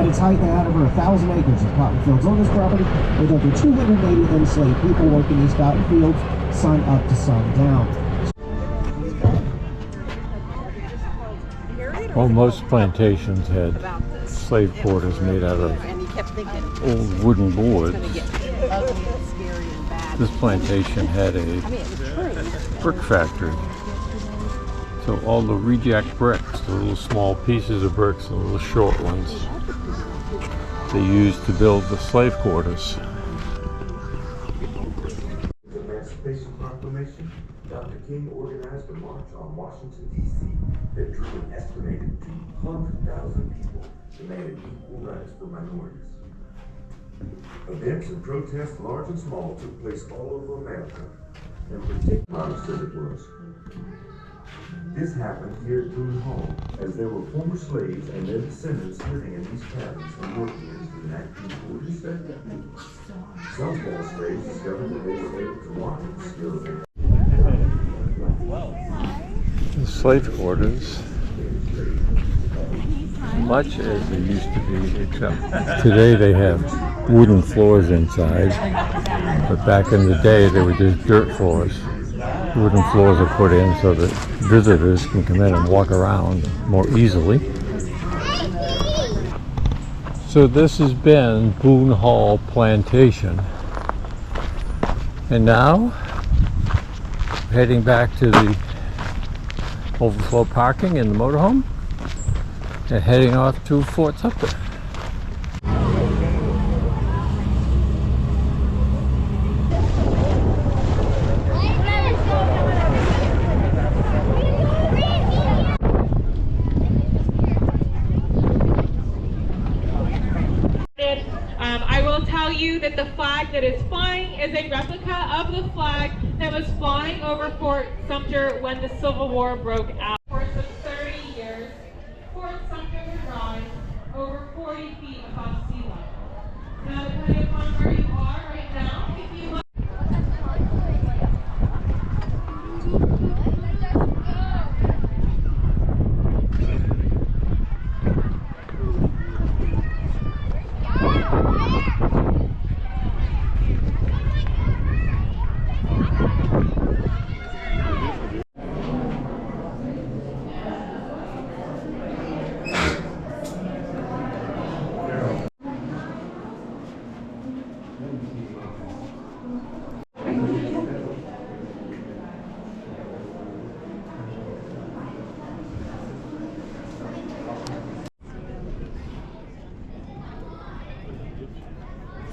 At its height, they had over 1,000 acres of cotton fields on this property, with over 280 enslaved people working these cotton fields sun up to sundown. Well, most plantations had slave quarters made out of old wooden boards. This plantation had a brick factory. So all the reject bricks, the little small pieces of bricks, the little short ones, they used to build the slave quarters. The Emancipation Proclamation, Dr. King organized a march on Washington, D.C. that drew an estimated 200,000 people demanding equal rights for minorities. Events and protests, large and small, took place all over America, and particularly modest as it was. This happened here at Boone Hall, as there were former slaves and their descendants living in these cabins and working into the 1940s. Some small slaves discovered that they were able to market the skills they had. The slave quarters, much as they used to be, except today they have wooden floors inside, but back in the day they were just dirt floors. Wooden floors are put in so that visitors can come in and walk around more easily. So this has been Boone Hall Plantation, and now heading back to the overflow parking in the motorhome and heading off to Fort Sumter. I will tell you that the flag that is flying is a replica of the flag that was flying over Fort Sumter when the Civil War broke out. For the course of 30 years, Fort Sumter would rise over 40 feet above sea level. Now, depending upon where you are right now, if you look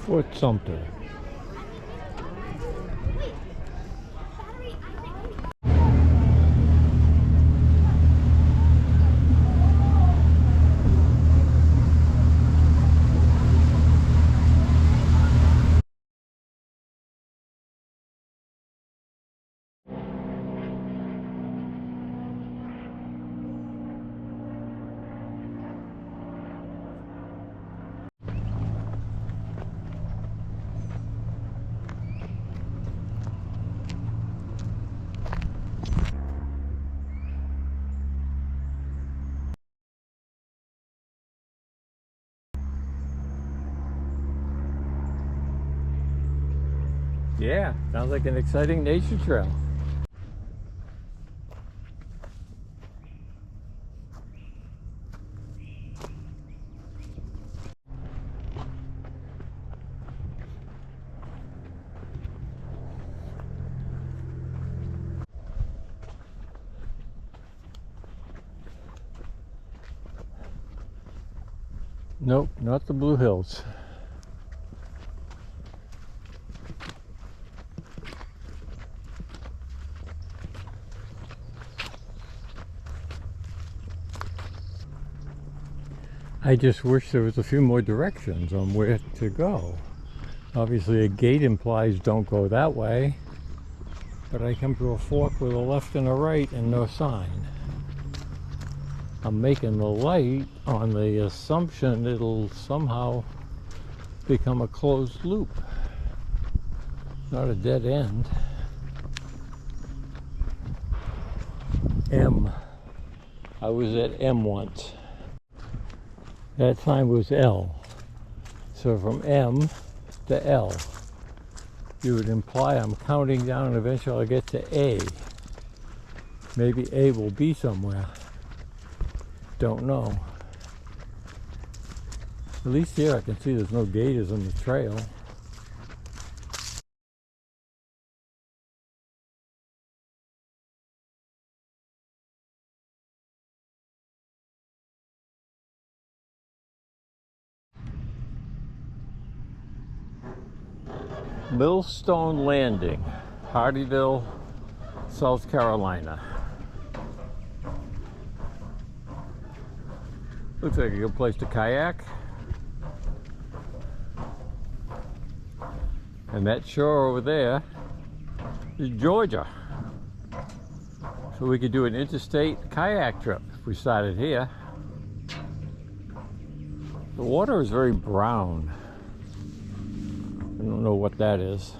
Fort Sumter. Yeah, sounds like an exciting nature trail. Nope, not the Blue Hills. I just wish there was a few more directions on where to go. Obviously a gate implies don't go that way, but I come to a fork with a left and a right and no sign. I'm making the light on the assumption it'll somehow become a closed loop, not a dead end. M. I was at M once. That sign was L. So from M to L. You would imply I'm counting down and eventually I'll get to A. Maybe A will be somewhere. Don't know. At least here I can see there's no gators on the trail. Millstone Landing, Hardyville, South Carolina. Looks like a good place to kayak. And that shore over there is Georgia. So we could do an interstate kayak trip if we started here. The water is very brown. I don't know what that is.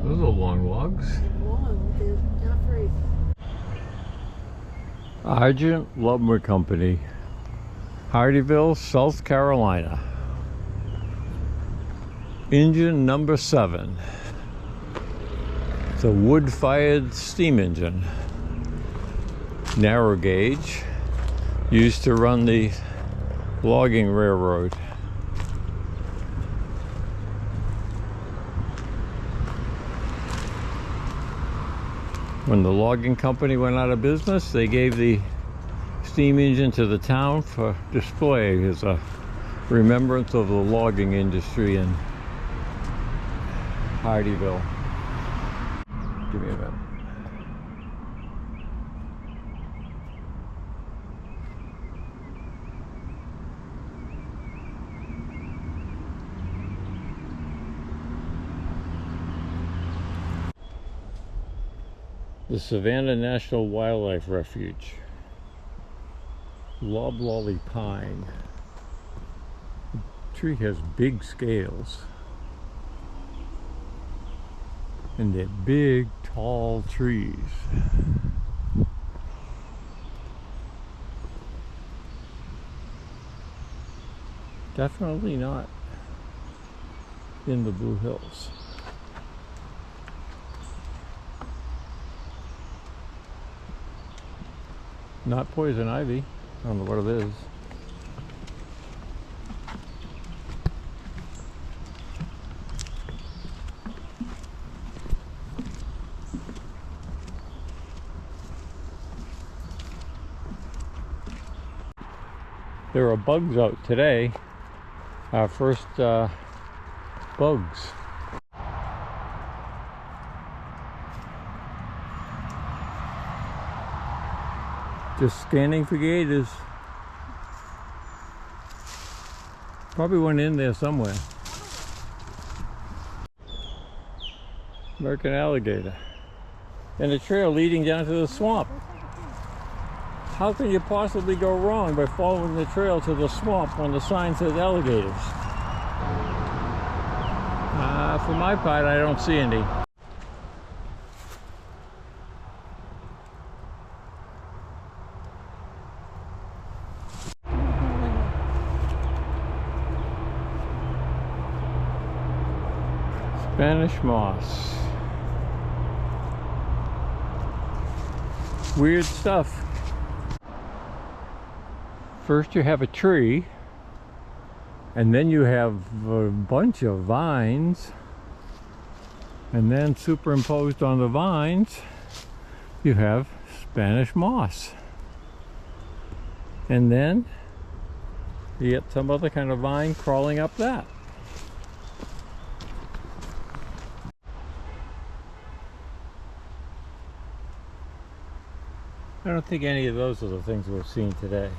Those are long logs. Long, they're not very. Argent Lumber Company, Hardyville, South Carolina. Engine number 7. It's a wood-fired steam engine. Narrow gauge, used to run the logging railroad. When the logging company went out of business, they gave the steam engine to the town for display as a remembrance of the logging industry in Hardyville. Give me a minute. The Savannah National Wildlife Refuge. Loblolly pine. The tree has big scales. And they're big, tall trees. Definitely not in the Blue Hills. Not poison ivy. I don't know what it is. There are bugs out today. Our first bugs. Just scanning for gators. Probably went in there somewhere. American alligator. And a trail leading down to the swamp. How can you possibly go wrong by following the trail to the swamp when the sign says alligators? For my part, I don't see any. Spanish moss. Weird stuff. First you have a tree, and then you have a bunch of vines, and then superimposed on the vines you have Spanish moss, and then you get some other kind of vine crawling up that. I don't think any of those are the things we've seen today.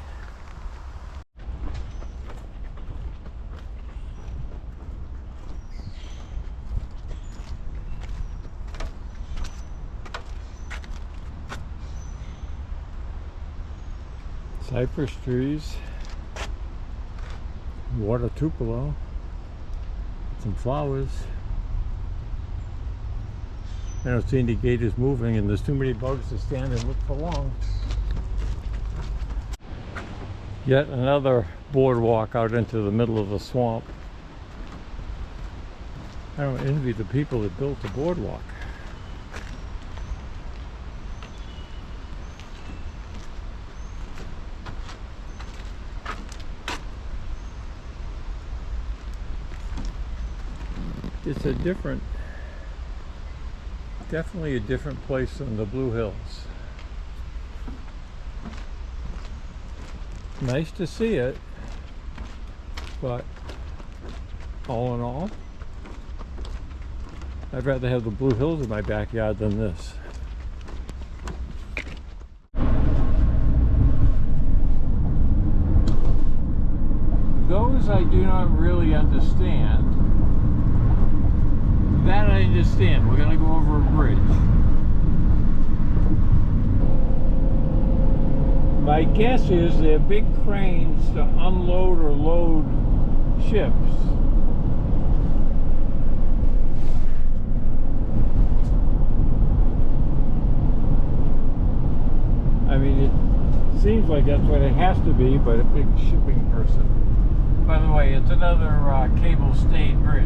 Cypress trees, water tupelo, some flowers. I don't see any gators moving, and there's too many bugs to stand and look for long. Yet another boardwalk out into the middle of the swamp. I don't envy the people that built the boardwalk. It's a different, definitely a different place than the Blue Hills. Nice to see it, but all in all, I'd rather have the Blue Hills in my backyard than this. Those I do not really understand. That I understand. We're gonna go over a bridge. My guess is they're big cranes to unload or load ships. I mean, it seems like that's what it has to be, but a big shipping person. By the way, it's another cable stayed bridge.